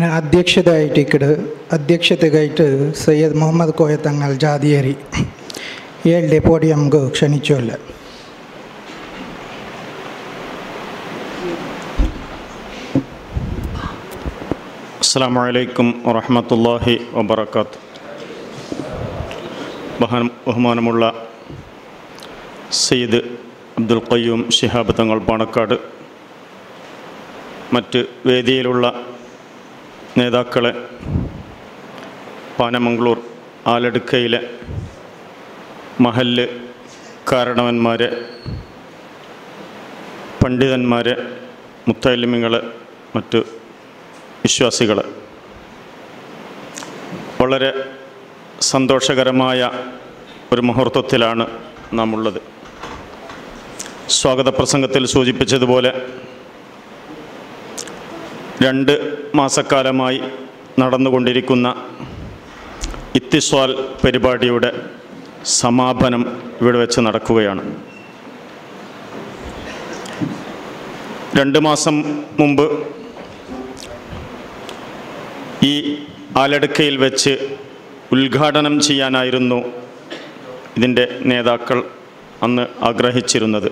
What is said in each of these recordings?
ಇನ್ನು ಅಧ್ಯಕ್ಷತೆಗಾയിട്ട് ಸೈಯದ್ ಮೊಹಮ್ಮದ್ ಕೋಯ ತಂಗಲ್ ಜಾದಿಯರಿ ಏಳ್ಡೆ ಪೋಡಿಯಂಗೆ ಕ್ಷಣಿಸೋಲ್ಲ. അസ്സലാമു അലൈക്കും വറഹ്മത്തുള്ളാഹി വബറകാത്ത്. ബഹുമാനമുള്ള സയ്യിദ് അബ്ദുൽ ഖയ്യൂം ശിഹാബ് തങ്ങൾ പാണക്കാട്, മറ്റ് വേദിയിലുള്ള നേതാക്കളെ, പാനമംഗളൂർ ആലടുക്കയിലെ മഹല്ല് കാരണവന്മാരെ, പണ്ഡിതന്മാരെ, മുത്തഅല്ലിമീങ്ങളെ, മറ്റ് വിശ്വാസികൾ, വളരെ സന്തോഷകരമായ ഒരു മുഹൂർത്തത്തിലാണ് നാം ഉള്ളത്. സ്വാഗത പ്രസംഗത്തിൽ സൂചിപ്പിച്ചതുപോലെ 2 മാസക്കാലമായി നടന്നുകൊണ്ടിരിക്കുന്ന ഇത്തിസ്വാൽ പരിപാടിയുടെ സമാപനം ഇവിടെ വെച്ച് നടക്കുകയാണ്. 2 മാസം മുമ്പ് ഈ ആലടുക്കയിൽ വെച്ച് ഉദ്ഘാടനം ചെയ്യാനായിരുന്നു ഇതിൻ്റെ നേതാക്കൾ അന്ന് ആഗ്രഹിച്ചിരുന്നത്.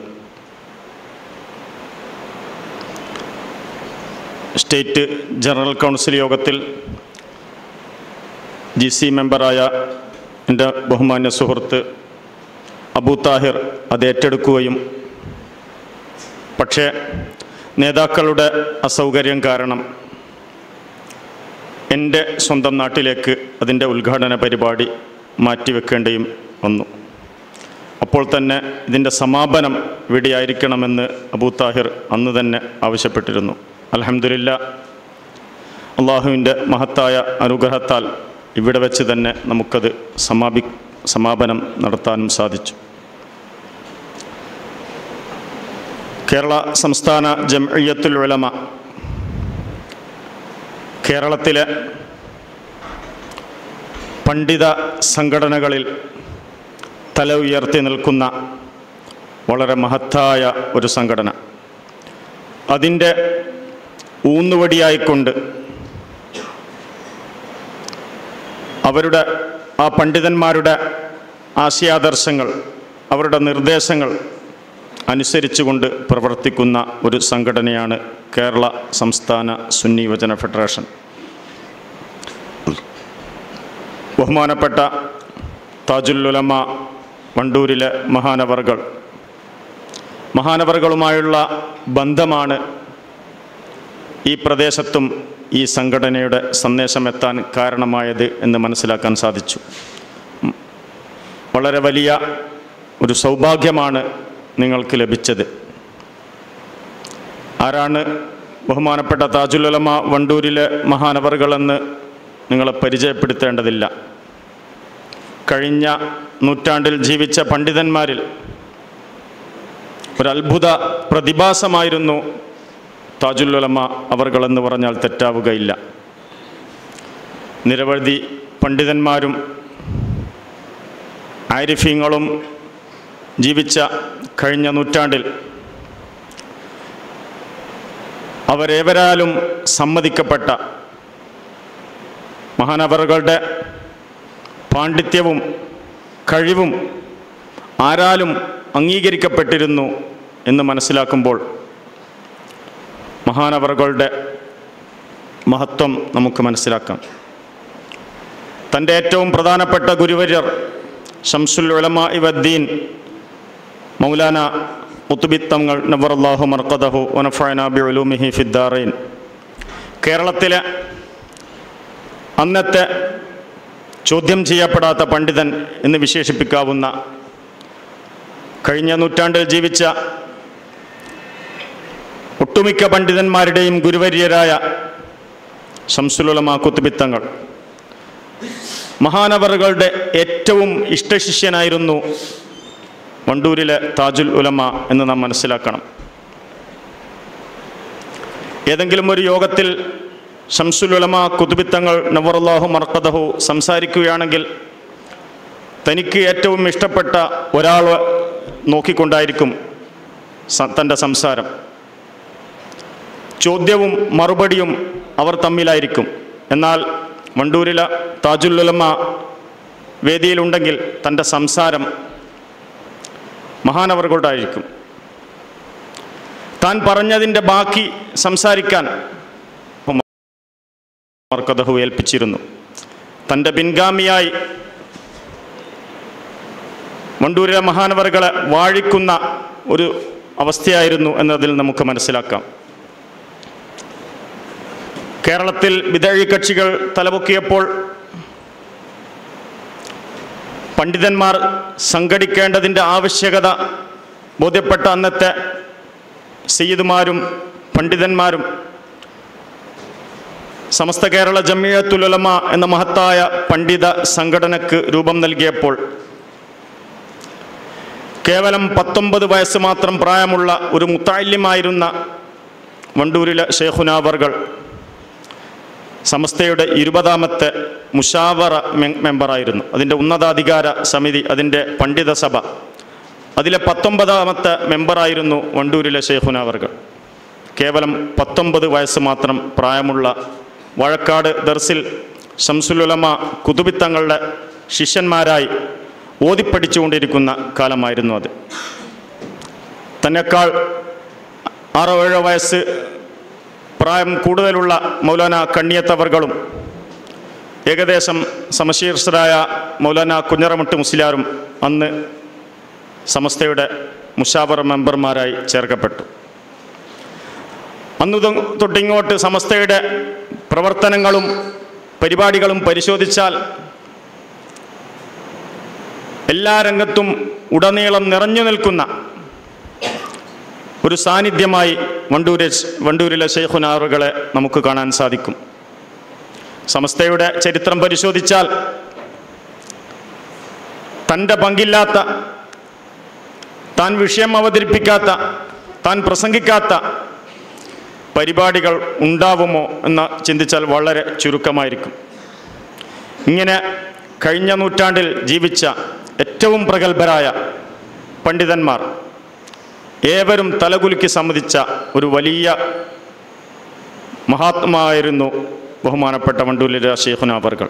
സ്റ്റേറ്റ് ജനറൽ കൗൺസിൽ യോഗത്തിൽ GC മെമ്പറായ എൻ്റെ ബഹുമാന്യ സുഹൃത്ത് അബൂ താഹിർ അത് ഏറ്റെടുക്കുകയും, പക്ഷേ നേതാക്കളുടെ അസൗകര്യം കാരണം എൻ്റെ സ്വന്തം നാട്ടിലേക്ക് അതിൻ്റെ ഉദ്ഘാടന പരിപാടി മാറ്റിവെക്കേണ്ടിയും വന്നു. അപ്പോൾ തന്നെ ഇതിൻ്റെ സമാപനം ഇവിടെയായിരിക്കണമെന്ന് അബൂ താഹിർ അന്ന് തന്നെ ആവശ്യപ്പെട്ടിരുന്നു. അൽഹംദുലില്ലാഹ്, അള്ളാഹുവിൻ്റെ മഹത്തായ അനുഗ്രഹത്താൽ ഇവിടെ വെച്ച് തന്നെ നമുക്കത് സമാപനം നടത്താനും സാധിച്ചു. കേരള സംസ്ഥാന ജംഇയ്യത്തുൽ ഉലമ, കേരളത്തിലെ പണ്ഡിത സംഘടനകളിൽ തല ഉയർത്തി നിൽക്കുന്ന വളരെ മഹത്തായ ഒരു സംഘടന, അതിൻ്റെ ഊന്നുവടിയായിക്കൊണ്ട് അവരുടെ ആ പണ്ഡിതന്മാരുടെ ആശയാദർശങ്ങൾ, അവരുടെ നിർദ്ദേശങ്ങൾ അനുസരിച്ചുകൊണ്ട് പ്രവർത്തിക്കുന്ന ഒരു സംഘടനയാണ് കേരള സംസ്ഥാന സുന്നി യുവജന ഫെഡറേഷൻ. ബഹുമാനപ്പെട്ട താജുൽ ഉലമ വണ്ടൂരിലെ മഹാനവറുകളുമായുള്ള ബന്ധമാണ് ഈ പ്രദേശത്തും ഈ സംഘടനയുടെ സന്ദേശമെത്താൻ കാരണമായത് എന്ന് മനസ്സിലാക്കാൻ സാധിച്ചു. വളരെ വലിയ ഒരു സൗഭാഗ്യമാണ് നിങ്ങൾക്ക് ലഭിച്ചത്. ആരാണ് ബഹുമാനപ്പെട്ട താജുൽ ഉലമ വണ്ടൂരിലെ മഹാനവറുകളെന്ന് നിങ്ങളെ പരിചയപ്പെടുത്തേണ്ടതില്ല. കഴിഞ്ഞ നൂറ്റാണ്ടിൽ ജീവിച്ച പണ്ഡിതന്മാരിൽ ഒരത്ഭുത പ്രതിഭാസമായിരുന്നു താജുൽ ഉലമ അവർകളെന്ന് പറഞ്ഞാൽ തെറ്റാവുകയില്ല. നിരവധി പണ്ഡിതന്മാരും ആരിഫീങ്ങളും ജീവിച്ച കഴിഞ്ഞ നൂറ്റാണ്ടിൽ അവരേവരാലും സമ്മതിക്കപ്പെട്ട മഹാനവറുകളുടെ പാണ്ഡിത്യവും കഴിവും ആരാലും അംഗീകരിക്കപ്പെട്ടിരുന്നു എന്ന് മനസ്സിലാക്കുമ്പോൾ മഹാനവറുകളുടെ മഹത്വം നമുക്ക് മനസ്സിലാക്കാം. തൻ്റെ ഏറ്റവും പ്രധാനപ്പെട്ട ഗുരുവര്യർ ശംസുൽ ഉലമാഇ വദ്ദീൻ മൗലാന ഖുത്ബി തങ്ങൾ നവ്വറല്ലാഹു മർഖദഹു വനഫഅനാ ബിഉലൂമിഹി ഫിദ്ദാറൈൻ, കേരളത്തിലെ അന്നത്തെ ചോദ്യം ചെയ്യപ്പെടാത്ത പണ്ഡിതൻ എന്ന് വിശേഷിപ്പിക്കാവുന്ന, കഴിഞ്ഞ നൂറ്റാണ്ടിൽ ജീവിച്ച ഒട്ടുമിക്ക പണ്ഡിതന്മാരുടെയും ഗുരുവര്യരായ ശംസുൽ ഉലമാ ഖുത്ബി തങ്ങൾ, മഹാനവറുകളുടെ ഏറ്റവും ഇഷ്ടശിഷ്യനായിരുന്നു വണ്ടൂരിലെ താജുൽ ഉലമ എന്ന് നാം മനസ്സിലാക്കണം. ഏതെങ്കിലും ഒരു യോഗത്തിൽ ശംസുൽ ഉലമ ഖുത്ബി തങ്ങൾ നവ്വറല്ലാഹു മർഖദഹു സംസാരിക്കുകയാണെങ്കിൽ തനിക്ക് ഏറ്റവും ഇഷ്ടപ്പെട്ട ഒരാൾ നോക്കിക്കൊണ്ടായിരിക്കും തൻ്റെ സംസാരം. ചോദ്യവും മറുപടിയും അവർ തമ്മിലായിരിക്കും. എന്നാൽ വണ്ടൂരിലെ താജുൽ ഉലമ വേദിയിലുണ്ടെങ്കിൽ തൻ്റെ സംസാരം മഹാനവറുകളോടായിരിക്കും. താൻ പറഞ്ഞതിൻ്റെ ബാക്കി സംസാരിക്കാൻ മർക്കദഹു ഏൽപ്പിച്ചിരുന്നു. തൻ്റെ പിൻഗാമിയായി വണ്ടൂരിലെ മഹാനവറുകളെ വാഴിക്കുന്ന ഒരു അവസ്ഥയായിരുന്നു എന്നതിൽ നമുക്ക് മനസ്സിലാക്കാം. കേരളത്തിൽ ബിദഈ കക്ഷികൾ തലപൊക്കിയപ്പോൾ പണ്ഡിതന്മാർ സംഘടിക്കേണ്ടതിൻ്റെ ആവശ്യകത ബോധ്യപ്പെട്ട അന്നത്തെ സയ്യിദുമാരും പണ്ഡിതന്മാരും സമസ്ത കേരള ജമിയത്തുൽ ഉലമ എന്ന മഹത്തായ പണ്ഡിത സംഘടനയ്ക്ക് രൂപം നൽകിയപ്പോൾ കേവലം 19 വയസ്സ് മാത്രം പ്രായമുള്ള ഒരു മുത്തഅല്ലിമായിരുന്ന വണ്ടൂരിലെ ശൈഖുനാ അവർകൾ സമസ്തയുടെ 20ാമത്തെ മുഷാവറ മെമ്പറായിരുന്നു. അതിൻ്റെ ഉന്നതാധികാര സമിതി, അതിൻ്റെ പണ്ഡിത സഭ, അതിലെ 19ാമത്തെ മെമ്പറായിരുന്നു വണ്ടൂരിലെ ശൈഖുനാ അവർകൾ. കേവലം 19 വയസ്സ് മാത്രം പ്രായമുള്ള വാഴക്കാട് ദർസിൽ ശംസുൽ ഉലമ കുതുബിത്തങ്ങളുടെ ശിഷ്യന്മാരായി ഓതിപ്പടിച്ചുകൊണ്ടിരിക്കുന്ന കാലമായിരുന്നു അത്. തന്നെക്കാൾ 6-7 വയസ്സ് പ്രായം കൂടുതലുള്ള മൗലാന കണ്ണിയത്തവർകളും ഏകദേശം സമശീർഷരായ മൗലാന കുഞ്ഞറമുട്ട് മുസ്ലിയാരും അന്ന് സമസ്തയുടെ മുഷാവറ മെമ്പർമാരായി ചേർക്കപ്പെട്ടു. അന്നു തൊട്ടിങ്ങോട്ട് സമസ്തയുടെ പ്രവർത്തനങ്ങളും പരിപാടികളും പരിശോധിച്ചാൽ എല്ലാ രംഗത്തും ഉടനീളം നിറഞ്ഞു നിൽക്കുന്ന ഒരു സാന്നിധ്യമായി വണ്ടൂരിലെ ശൈഖുനാ അവർകളെ നമുക്ക് കാണാൻ സാധിക്കും. സമസ്തയുടെ ചരിത്രം പരിശോധിച്ചാൽ തൻ്റെ പങ്കില്ലാത്ത, താൻ വിഷയം അവതരിപ്പിക്കാത്ത, താൻ പ്രസംഗിക്കാത്ത പരിപാടികൾ ഉണ്ടാവുമോ എന്ന് ചിന്തിച്ചാൽ വളരെ ചുരുക്കമായിരിക്കും. ഇങ്ങനെ കഴിഞ്ഞ നൂറ്റാണ്ടിൽ ജീവിച്ച ഏറ്റവും പ്രഗത്ഭരായ പണ്ഡിതന്മാർ ഏവരും തലകുലുക്കി സമ്മതിച്ച ഒരു വലിയ മഹാത്മാവായിരുന്നു ബഹുമാനപ്പെട്ട വണ്ടൂരിലെ ശൈഖുനാ അവർകൾ.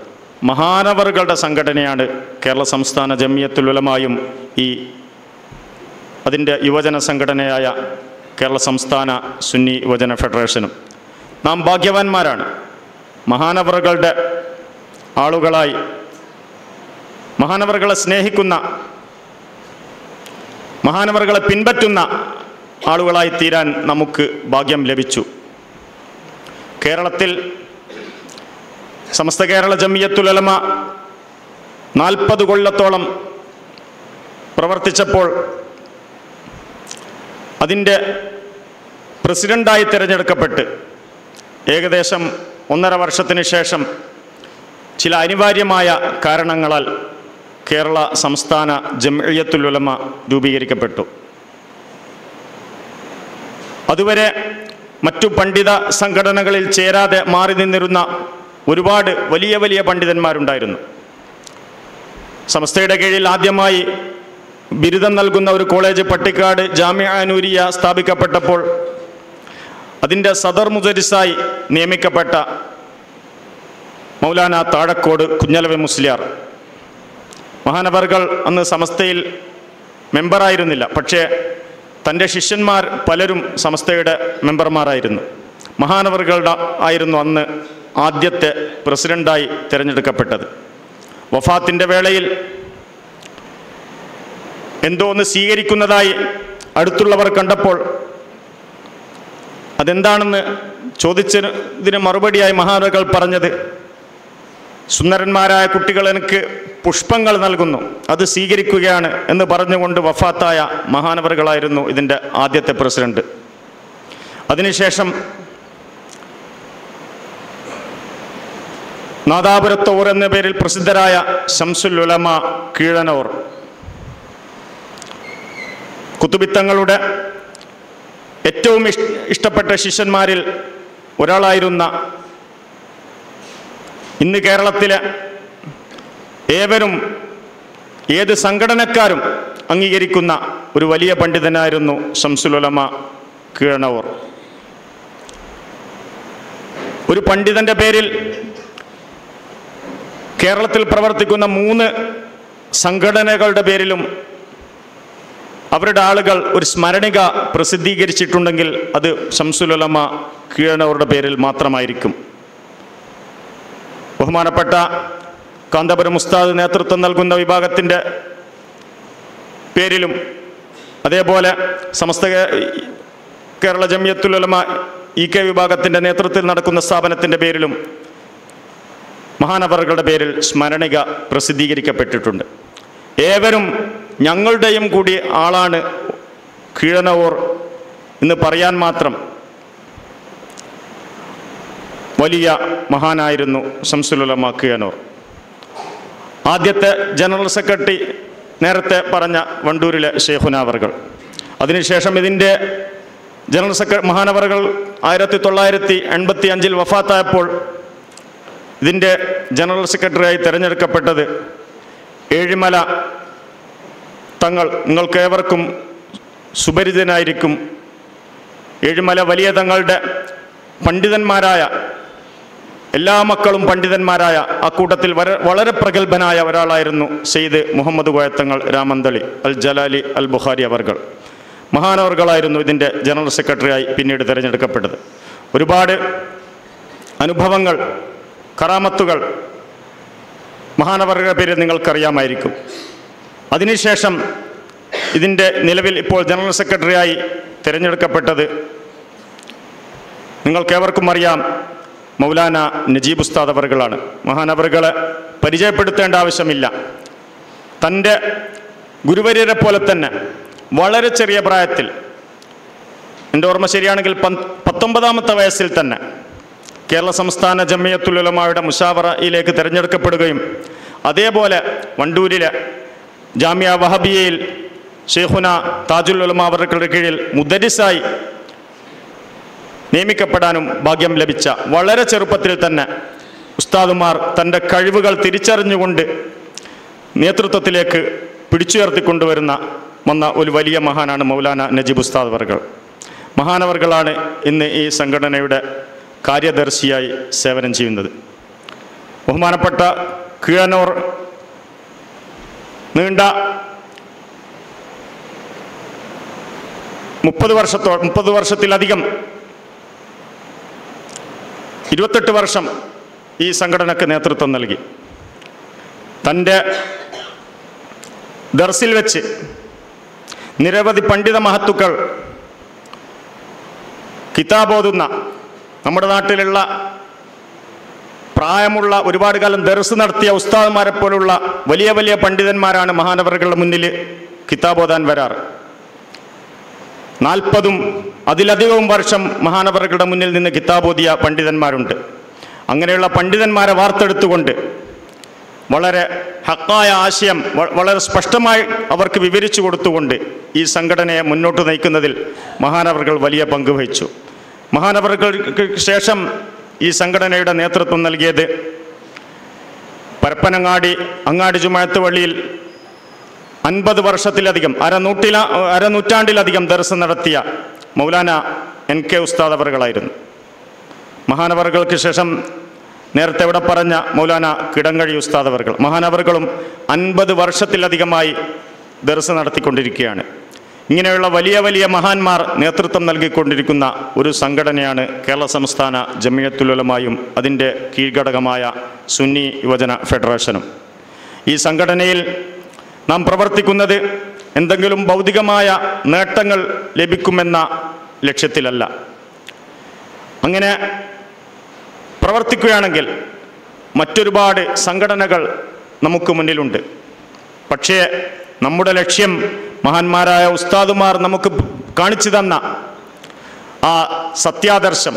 മഹാനവറുകളുടെ സംഘടനയാണ് കേരള സംസ്ഥാന ജമിയത്തുൽ ഉലമായും അതിൻ്റെ യുവജന സംഘടനയായ കേരള സംസ്ഥാന സുന്നി യുവജന ഫെഡറേഷനും. നാം ഭാഗ്യവാന്മാരാണ്. മഹാനവറുകളുടെ ആളുകളായി, മഹാനവറുകളെ സ്നേഹിക്കുന്ന, മഹാനവറുകളെ പിൻപറ്റുന്ന ആളുകളായി തീരാൻ നമുക്ക് ഭാഗ്യം ലഭിച്ചു. കേരളത്തിൽ സമസ്ത കേരള ജമിയത്തുൽ ഉലമ 40 കൊല്ലത്തോളം പ്രവർത്തിച്ചപ്പോൾ അതിൻ്റെ പ്രസിഡൻ്റായി തിരഞ്ഞെടുക്കപ്പെട്ട് ഏകദേശം 1.5 വർഷത്തിന് ശേഷം ചില അനിവാര്യമായ കാരണങ്ങളാൽ കേരള സംസ്ഥാന ജമിയത്തുൽ ഉലമ രൂപീകരിക്കപ്പെട്ടു. അതുവരെ മറ്റു പണ്ഡിത സംഘടനകളിൽ ചേരാതെ മാറി നിന്നിരുന്ന ഒരുപാട് വലിയ വലിയ പണ്ഡിതന്മാരുണ്ടായിരുന്നു. സമസ്തയുടെ കീഴിൽ ആദ്യമായി ബിരുദം നൽകുന്ന ഒരു കോളേജ് പട്ടിക്കാട് ജാമിഅ നൂരിയ സ്ഥാപിക്കപ്പെട്ടപ്പോൾ അതിൻ്റെ സദർ മുദരിസായി നിയമിക്കപ്പെട്ട മൗലാന താഴക്കോട് കുഞ്ഞലവി മുസ്ലിയാർ മഹാനവറുകൾ അന്ന് സമസ്തയിൽ മെമ്പറായിരുന്നില്ല. പക്ഷേ തൻ്റെ ശിഷ്യന്മാർ പലരും സമസ്തയുടെ മെമ്പർമാരായിരുന്നു. മഹാനവറുകളുടെ ആയിരുന്നു അന്ന് ആദ്യത്തെ പ്രസിഡൻ്റായി തിരഞ്ഞെടുക്കപ്പെട്ടത്. വഫാത്തിൻ്റെ വേളയിൽ എന്തോ ഒന്ന് സ്വീകരിക്കുന്നതായി അടുത്തുള്ളവർ കണ്ടപ്പോൾ അതെന്താണെന്ന് ചോദിച്ചതിന് മറുപടിയായി മഹാനവറുകൾ പറഞ്ഞത്, സുന്ദരന്മാരായ കുട്ടികൾ എനിക്ക് പുഷ്പങ്ങൾ നൽകുന്നു, അത് സ്വീകരിക്കുകയാണ് എന്ന് പറഞ്ഞുകൊണ്ട് വഫാത്തായ മഹാനവറുകളായിരുന്നു ഇതിൻ്റെ ആദ്യത്തെ പ്രസിഡന്റ്. അതിനുശേഷം നാദാപുരത്തോർ എന്ന പേരിൽ പ്രസിദ്ധരായ ശംസുൽ ഉലമ കീഴനോർ, കുത്തുബിത്തങ്ങളുടെ ഏറ്റവും ഇഷ്ടപ്പെട്ട ശിഷ്യന്മാരിൽ ഒരാളായിരുന്ന, ഇന്ന് കേരളത്തിലെ ഏവരും ഏത് സംഘടനക്കാരും അംഗീകരിക്കുന്ന ഒരു വലിയ പണ്ഡിതനായിരുന്നു ശംസുൽ ഉലമ കീഴനോർ. ഒരു പണ്ഡിതൻ്റെ പേരിൽ കേരളത്തിൽ പ്രവർത്തിക്കുന്ന 3 സംഘടനകളുടെ പേരിലും അവരുടെ ആളുകൾ ഒരു സ്മരണിക പ്രസിദ്ധീകരിച്ചിട്ടുണ്ടെങ്കിൽ അത് ശംസുൽ ഉലമ കീഴനൂരുടെ പേരിൽ മാത്രമായിരിക്കും. ബഹുമാനപ്പെട്ട കാന്തപുരം ഉസ്താദ് നേതൃത്വം നൽകുന്ന വിഭാഗത്തിൻ്റെ പേരിലും അതേപോലെ സമസ്ത കേരള ജമിയത്തുൽ ഉലമ EK വിഭാഗത്തിൻ്റെ നേതൃത്വത്തിൽ നടക്കുന്ന സ്ഥാപനത്തിൻ്റെ പേരിലും മഹാനവറുകളുടെ പേരിൽ സ്മരണിക പ്രസിദ്ധീകരിക്കപ്പെട്ടിട്ടുണ്ട്. ഏവരും ഞങ്ങളുടെയും കൂടി ആളാണ് കീഴനൂർ എന്ന് പറയാൻ മാത്രം വലിയ മഹാനായിരുന്നു ശംസുൽ ഉലമ കീഴനൂർ. ആദ്യത്തെ ജനറൽ സെക്രട്ടറി നേരത്തെ പറഞ്ഞ വണ്ടൂരിലെ ശൈഖുന അവർകൾ. അതിനുശേഷം ഇതിൻ്റെ ജനറൽ സെക്രട്ടറി മഹാനവറുകൾ 1985 വഫാത്തായപ്പോൾ ഇതിൻ്റെ ജനറൽ സെക്രട്ടറിയായി തിരഞ്ഞെടുക്കപ്പെട്ടത് ഏഴിമല തങ്ങൾ. നിങ്ങൾക്കേവർക്കും സുപരിചിതനായിരിക്കും. ഏഴിമല വലിയ തങ്ങളുടെ പണ്ഡിതന്മാരായ എല്ലാ മക്കളും പണ്ഡിതന്മാരായ അക്കൂട്ടത്തിൽ വളരെ പ്രഗത്ഭനായ ഒരാളായിരുന്നു സെയ്ദ് മുഹമ്മദ് കോയത്തങ്ങൾ രാമന്തളി അൽ ജലാലി അൽ ബുഖാരി അവർകൾ. മഹാനവർകളായിരുന്നു ഇതിൻ്റെ ജനറൽ സെക്രട്ടറിയായി പിന്നീട് തിരഞ്ഞെടുക്കപ്പെട്ടത്. ഒരുപാട് അനുഭവങ്ങൾ, കറാമത്തുകൾ മഹാനവറുകളുടെ പേരിൽ നിങ്ങൾക്കറിയാമായിരിക്കും. അതിനുശേഷം ഇതിൻ്റെ നിലവിൽ ഇപ്പോൾ ജനറൽ സെക്രട്ടറിയായി തിരഞ്ഞെടുക്കപ്പെട്ടത് നിങ്ങൾക്കേവർക്കും അറിയാം, മൗലാന നജീബ് ഉസ്താദ് അവർകളാണ്. മഹാനവറുകളെ പരിചയപ്പെടുത്തേണ്ട ആവശ്യമില്ല. തൻ്റെ ഗുരുവര്യരെ പോലെ തന്നെ വളരെ ചെറിയ പ്രായത്തിൽ, എൻ്റെ ഓർമ്മ ശരിയാണെങ്കിൽ 19ാമത്തെ വയസ്സിൽ തന്നെ കേരള സംസ്ഥാന ജമിയത്തുൽ ഉലമയുടെ മുശാവറയിലേക്ക് തിരഞ്ഞെടുക്കപ്പെടുകയും അതേപോലെ വണ്ടൂരിലെ ജാമിയ വഹബിയയിൽ ഷെയ്ഖുന താജുൽ ഉലമ അവരുടെ കീഴിൽ മുദരിസായി നിയമിക്കപ്പെടാനും ഭാഗ്യം ലഭിച്ച വളരെ ചെറുപ്പത്തിൽ തന്നെ ഉസ്താദുമാർ തൻ്റെ കഴിവുകൾ തിരിച്ചറിഞ്ഞുകൊണ്ട് നേതൃത്വത്തിലേക്ക് പിടിച്ചുയർത്തിക്കൊണ്ടുവന്ന ഒരു വലിയ മഹാനാണ് മൗലാന നജീബ് ഉസ്താദ് അവർകൾ. മഹാനവർകളാണ് ഇന്ന് ഈ സംഘടനയുടെ കാര്യദർശിയായി സേവനം ചെയ്യുന്നത്. ബഹുമാനപ്പെട്ട കീഴനൂർ നീണ്ട 30 വർഷത്തിലധികം 28 വർഷം ഈ സംഘടനയ്ക്ക് നേതൃത്വം നൽകി. തൻ്റെ ദർസിൽ വെച്ച് നിരവധി പണ്ഡിത മഹത്തുക്കൾ കിതാബോതുന്ന, നമ്മുടെ നാട്ടിലുള്ള പ്രായമുള്ള ഒരുപാട് കാലം ദർസ് നടത്തിയ ഉസ്താദന്മാരെ പോലുള്ള വലിയ വലിയ പണ്ഡിതന്മാരാണ് മഹാനവറുകളുടെ മുന്നിൽ കിതാബോതാൻ വരാറ്. 40ഉം അതിലധികവും വർഷം മഹാനവറുകളുടെ മുന്നിൽ നിന്ന് കിതാബോദിയ പണ്ഡിതന്മാരുണ്ട്. അങ്ങനെയുള്ള പണ്ഡിതന്മാരെ വാർത്തെടുത്തുകൊണ്ട് വളരെ ഹക്കായ ആശയം വളരെ സ്പഷ്ടമായി അവർക്ക് വിവരിച്ചു കൊടുത്തുകൊണ്ട് ഈ സംഘടനയെ മുന്നോട്ട് നയിക്കുന്നതിൽ മഹാനവറുകൾ വലിയ പങ്ക് വഹിച്ചു. മഹാനവറുകൾക്ക് ശേഷം ഈ സംഘടനയുടെ നേതൃത്വം നൽകിയത് പരപ്പനങ്ങാടി അങ്ങാടി ജുമാഅത്ത് പള്ളിയിൽ 50 വർഷത്തിലധികം അരനൂറ്റാണ്ടിലധികം ദർസ് നടത്തിയ മൗലാന NK ഉസ്താദ് അവറുകളായിരുന്നു. മഹാനവറുകൾക്ക് ശേഷം നേരത്തെ ഇവിടെ പറഞ്ഞ മൗലാന കിടങ്ങഴി ഉസ്താദ് അവർകൾ. മഹാനവറുകളും 50 വർഷത്തിലധികമായി ദർസ് നടത്തിക്കൊണ്ടിരിക്കുകയാണ്. ഇങ്ങനെയുള്ള വലിയ വലിയ മഹാന്മാർ നേതൃത്വം നൽകിക്കൊണ്ടിരിക്കുന്ന ഒരു സംഘടനയാണ് കേരള സംസ്ഥാന ജമിയത്തുൽ ഉലമയും അതിൻ്റെ കീഴ്ഘടകമായ സുന്നി യുവജന ഫെഡറേഷനും. ഈ സംഘടനയിൽ നാം പ്രവർത്തിക്കുന്നത് എന്തെങ്കിലും ഭൗതികമായ നേട്ടങ്ങൾ ലഭിക്കുമെന്ന ലക്ഷ്യത്തിലല്ല. അങ്ങനെ പ്രവർത്തിക്കുകയാണെങ്കിൽ മറ്റൊരുപാട് സംഘടനകൾ നമുക്ക് മുന്നിലുണ്ട്. പക്ഷേ നമ്മുടെ ലക്ഷ്യം മഹാന്മാരായ ഉസ്താദുമാർ നമുക്ക് കാണിച്ചു തന്ന ആ സത്യാദർശം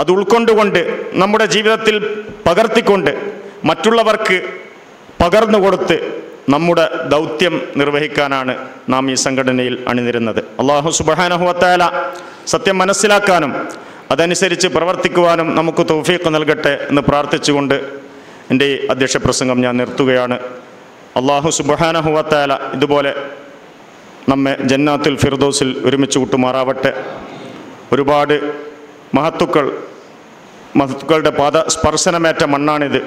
അത് ഉൾക്കൊണ്ടുകൊണ്ട് നമ്മുടെ ജീവിതത്തിൽ പകർത്തിക്കൊണ്ട് മറ്റുള്ളവർക്ക് പകർന്നു കൊടുത്ത് നമ്മുടെ ദൗത്യം നിർവഹിക്കാനാണ് നാം ഈ സംഘടനയിൽ അണിനിരുന്നത്. അല്ലാഹു സുബ്ഹാനഹു വ തആല സത്യം മനസ്സിലാക്കാനും അതനുസരിച്ച് പ്രവർത്തിക്കുവാനും നമുക്ക് തൗഫീഖ് നൽകട്ടെ എന്ന് പ്രാർത്ഥിച്ചുകൊണ്ട് എൻ്റെ ഈ അധ്യക്ഷ പ്രസംഗം ഞാൻ നിർത്തുകയാണ്. അല്ലാഹു സുബ്ഹാനഹു വ തആല ഇതുപോലെ നമ്മെ ജന്നാത്തുൽ ഫിർദൗസിൽ ഒരുമിച്ച് കൂട്ടുമാറാവട്ടെ. ഒരുപാട് മഹത്തുക്കൾ മഹത്തുക്കളുടെ സ്പർശനമേറ്റ മണ്ണാണിത്.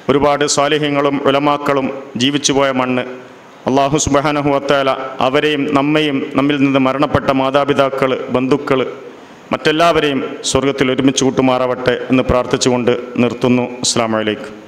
ഒരുപാട് സ്വാലിഹ്യങ്ങളും ഉലമാക്കളും ജീവിച്ചുപോയ മണ്ണ്. അല്ലാഹു സുബ്ഹാനഹു വ തആല അവരെയും നമ്മയും നമ്മിൽ നിന്ന് മരണപ്പെട്ട മാതാപിതാക്കൾ, ബന്ധുക്കൾ, മറ്റെല്ലാവരെയും സ്വർഗത്തിൽ ഒരുമിച്ച് കൂട്ടുമാറാവട്ടെ എന്ന് പ്രാർത്ഥിച്ചുകൊണ്ട് നിർത്തുന്നു. അസ്സലാമു അലൈക്കും.